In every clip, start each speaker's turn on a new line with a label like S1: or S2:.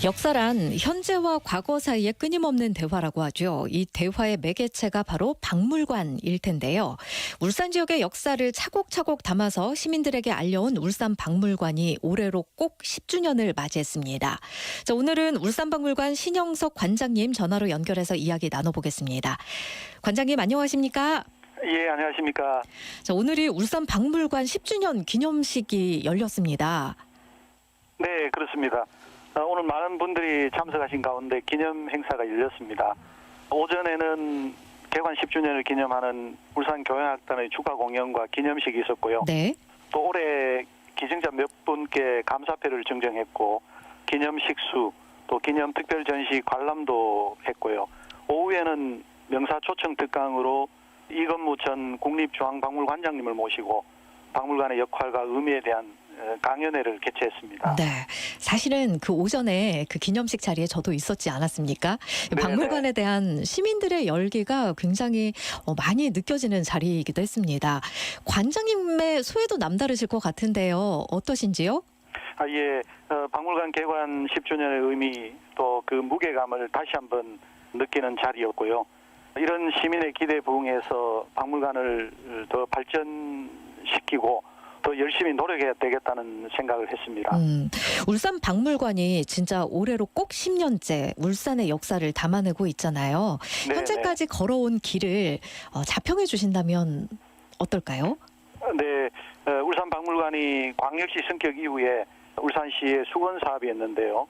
S1: 역사란 현재와 과거 사이의 끊임없는 대화라고 하죠. 이 대화의 매개체가 바로 박물관일 텐데요. 울산 지역의 역사를 차곡차곡 담아서 시민들에게 알려온 울산박물관이 올해로 꼭 10주년을 맞이했습니다. 자, 오늘은 울산박물관 신영석 관장님 전화로 연결해서 이야기 나눠보겠습니다. 관장님 안녕하십니까?
S2: 예, 안녕하십니까.
S1: 자, 오늘이 울산박물관 10주년 기념식이 열렸습니다.
S2: 네, 그렇습니다. 오늘 많은 분들이 참석하신 가운데 기념 행사가 열렸습니다. 오전에는 개관 10주년을 기념하는 울산교향악단의 축하 공연과 기념식이 있었고요.
S1: 네.
S2: 또 올해 기증자 몇 분께 감사패를 증정했고 기념식수, 또 기념 특별 전시 관람도 했고요. 오후에는 명사 초청 특강으로 이건무 전 국립중앙박물관장님을 모시고 박물관의 역할과 의미에 대한 강연회를 개최했습니다.
S1: 네, 사실은 그 오전에 그 기념식 자리에 저도 있었지 않았습니까?
S2: 네네.
S1: 박물관에 대한 시민들의 열기가 굉장히 많이 느껴지는 자리이기도 했습니다. 관장님의 소회도 남다르실 것 같은데요. 어떠신지요?
S2: 예, 박물관 개관 10주년의 의미 또 그 무게감을 다시 한번 느끼는 자리였고요. 이런 시민의 기대에 부응해서 박물관을 더 발전시키고 더 열심히 노력해야 되겠다는 생각을 했습니다.
S1: 울산 박물관이 진짜 올해로 꼭 10년째 울산의 역사를 담아내고 있잖아요.
S2: 네네.
S1: 현재까지 걸어온 길을 자평해 주신다면 어떨까요?
S2: 네, 울산 박물관이 광역시 성격 이후에 울산시의 수건 사업이었는데요.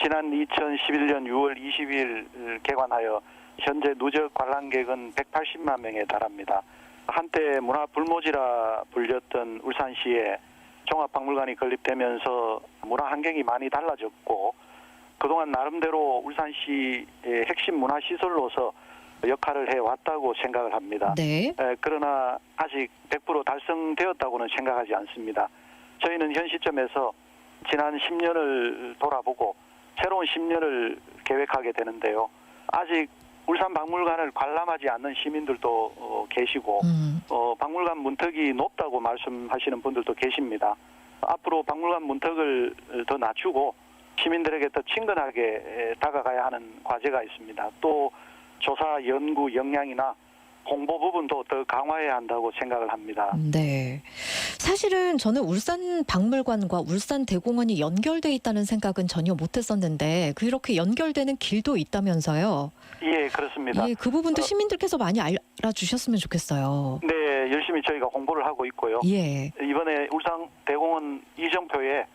S2: 지난 2011년 6월 20일 개관하여 현재 누적 관람객은 180만 명에 달합니다. 한때 문화 불모지라 불렸던 울산시에 종합박물관이 건립되면서 문화 환경이 많이 달라졌고 그동안 나름대로 울산시의 핵심 문화시설로서 역할을 해왔다고 생각을 합니다.
S1: 네.
S2: 그러나 아직 100% 달성되었다고는 생각하지 않습니다. 저희는 현 시점에서 지난 10년을 돌아보고 새로운 10년을 계획하게 되는데요. 아직 울산 박물관을 관람하지 않는 시민들도 계시고 박물관 문턱이 높다고 말씀하시는 분들도 계십니다. 앞으로 박물관 문턱을 더 낮추고 시민들에게 더 친근하게 다가가야 하는 과제가 있습니다. 또 조사, 연구, 역량이나 홍보 부분도 더 강화해야 한다고 생각을 합니다.
S1: 네. 사실은 저는 울산 박물관과 울산 대공원이 연결돼 있다는 생각은 전혀 못했었는데 그렇게 연결되는 길도 있다면서요?
S2: 예, 그렇습니다.
S1: 예, 그 부분도 시민들께서 많이 알아주셨으면 좋겠어요.
S2: 네, 열심히 저희가 홍보를 하고 있고요.
S1: 예.
S2: 이번에 울산 대공원 이정표에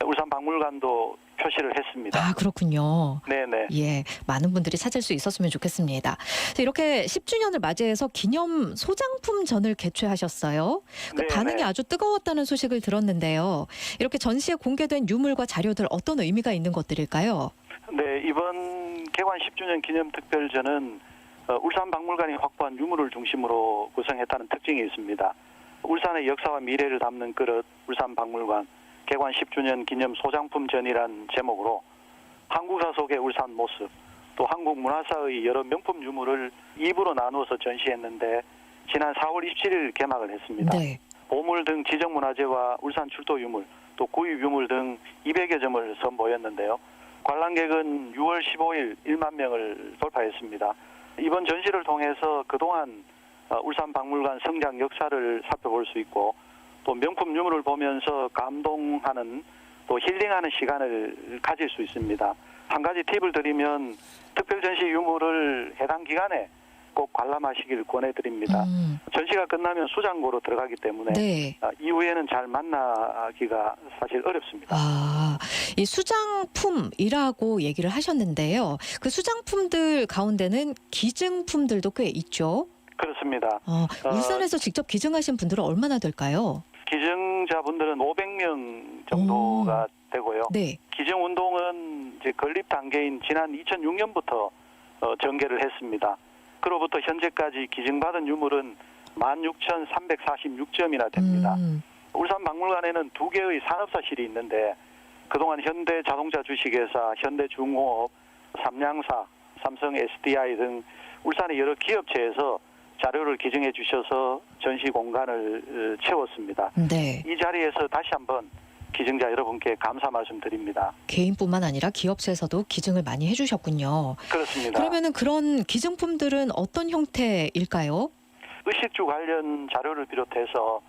S2: 울산 박물관도 표시를 했습니다.
S1: 아, 그렇군요.
S2: 네네.
S1: 예, 많은 분들이 찾을 수 있었으면 좋겠습니다. 이렇게 10주년을 맞이해서 기념 소장품전을 개최하셨어요. 그
S2: 네네.
S1: 반응이 아주 뜨거웠다는 소식을 들었는데요. 이렇게 전시에 공개된 유물과 자료들 어떤 의미가 있는 것들일까요?
S2: 네, 이번 개관 10주년 기념 특별전은 울산 박물관이 확보한 유물을 중심으로 구성했다는 특징이 있습니다. 울산의 역사와 미래를 담는 그릇 울산 박물관 개관 10주년 기념 소장품전이란 제목으로 한국사 속의 울산 모습, 또 한국 문화사의 여러 명품 유물을 2부로 나누어서 전시했는데 지난 4월 27일 개막을 했습니다.
S1: 네.
S2: 보물 등 지정문화재와 울산 출토 유물, 또 구입 유물 등 200여 점을 선보였는데요. 관람객은 6월 15일 1만 명을 돌파했습니다. 이번 전시를 통해서 그동안 울산 박물관 성장 역사를 살펴볼 수 있고 또 명품 유물을 보면서 감동하는 또 힐링하는 시간을 가질 수 있습니다. 한 가지 팁을 드리면 특별 전시 유물을 해당 기간에 꼭 관람하시길 권해드립니다. 전시가 끝나면 수장고로 들어가기 때문에
S1: 네.
S2: 이후에는 잘 만나기가 사실 어렵습니다.
S1: 아, 이 수장품이라고 얘기를 하셨는데요. 그 수장품들 가운데는 기증품들도 꽤 있죠.
S2: 그렇습니다.
S1: 울산에서 직접 기증하신 분들은 얼마나 될까요?
S2: 기증자분들은 500명 정도가 되고요.
S1: 네.
S2: 기증 운동은 이제 건립 단계인 지난 2006년부터 전개를 했습니다. 그로부터 현재까지 기증받은 유물은 16,346점이나 됩니다. 울산 박물관에는 2개의 산업사실이 있는데 그동안 현대자동차 주식회사, 현대중공업, 삼양사, 삼성 SDI 등 울산의 여러 기업체에서 자료를 기증해 주셔서 전시 공간을 채웠습니다.
S1: 네.
S2: 이 자리에서 다시 한번 기증자 여러분께 감사 말씀드립니다.
S1: 개인뿐만 아니라 기업체에서도 기증을 많이 해주셨군요.
S2: 그렇습니다.
S1: 그러면은 그런 기증품들은 어떤 형태일까요?
S2: 의식주 관련 자료를 비롯해서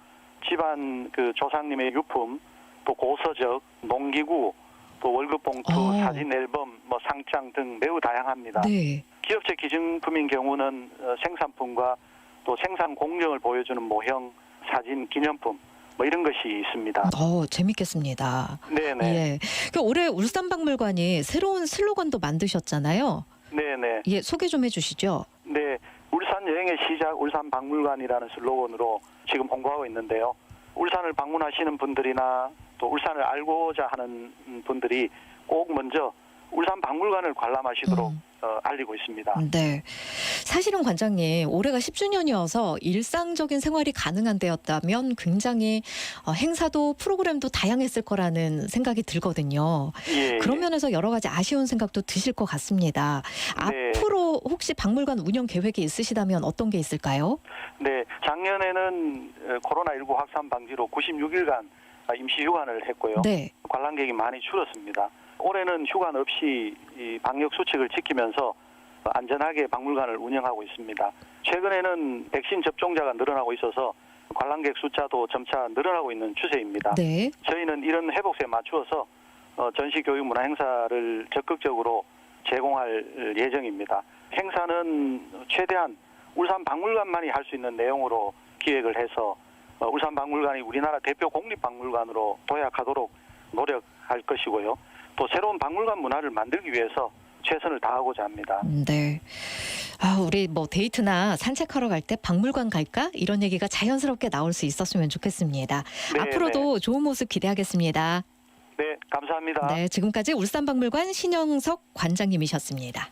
S2: 집안 그 조상님의 유품, 또 고서적, 농기구, 또 월급봉투, 사진 앨범, 뭐 상장 등 매우 다양합니다.
S1: 네.
S2: 기업체 기증품인 경우는 생산품과 또 생산 공정을 보여주는 모형, 사진, 기념품 뭐 이런 것이 있습니다.
S1: 재밌겠습니다.
S2: 네네.
S1: 예. 올해 울산박물관이 새로운 슬로건도 만드셨잖아요.
S2: 네네.
S1: 예, 소개 좀 해주시죠.
S2: 네. 울산 여행의 시작 울산박물관이라는 슬로건으로 지금 홍보하고 있는데요. 울산을 방문하시는 분들이나 또 울산을 알고자 하는 분들이 꼭 먼저 울산박물관을 관람하시도록 알리고 있습니다.
S1: 네. 사실은 관장님, 올해가 10주년이어서 일상적인 생활이 가능한 때였다면 굉장히 행사도 프로그램도 다양했을 거라는 생각이 들거든요.
S2: 예,
S1: 그런 면에서 여러 가지 아쉬운 생각도 드실 것 같습니다.
S2: 네.
S1: 앞으로 혹시 박물관 운영 계획이 있으시다면 어떤 게 있을까요?
S2: 네, 작년에는 코로나19 확산 방지로 96일간 임시 휴관을 했고요.
S1: 네.
S2: 관람객이 많이 줄었습니다. 올해는 휴관 없이 이 방역 수칙을 지키면서 안전하게 박물관을 운영하고 있습니다. 최근에는 백신 접종자가 늘어나고 있어서 관람객 숫자도 점차 늘어나고 있는 추세입니다.
S1: 네.
S2: 저희는 이런 회복세에 맞추어서 전시 교육 문화 행사를 적극적으로 제공할 예정입니다. 행사는 최대한 울산 박물관만이 할 수 있는 내용으로 기획을 해서 울산 박물관이 우리나라 대표 공립박물관으로 도약하도록 노력할 것이고요. 또 새로운 박물관 문화를 만들기 위해서 최선을 다하고자 합니다.
S1: 네. 우리 뭐 데이트나 산책하러 갈 때 박물관 갈까? 이런 얘기가 자연스럽게 나올 수 있었으면 좋겠습니다.
S2: 네,
S1: 앞으로도 좋은 모습 기대하겠습니다.
S2: 네, 감사합니다.
S1: 네, 지금까지 울산박물관 신영석 관장님이셨습니다.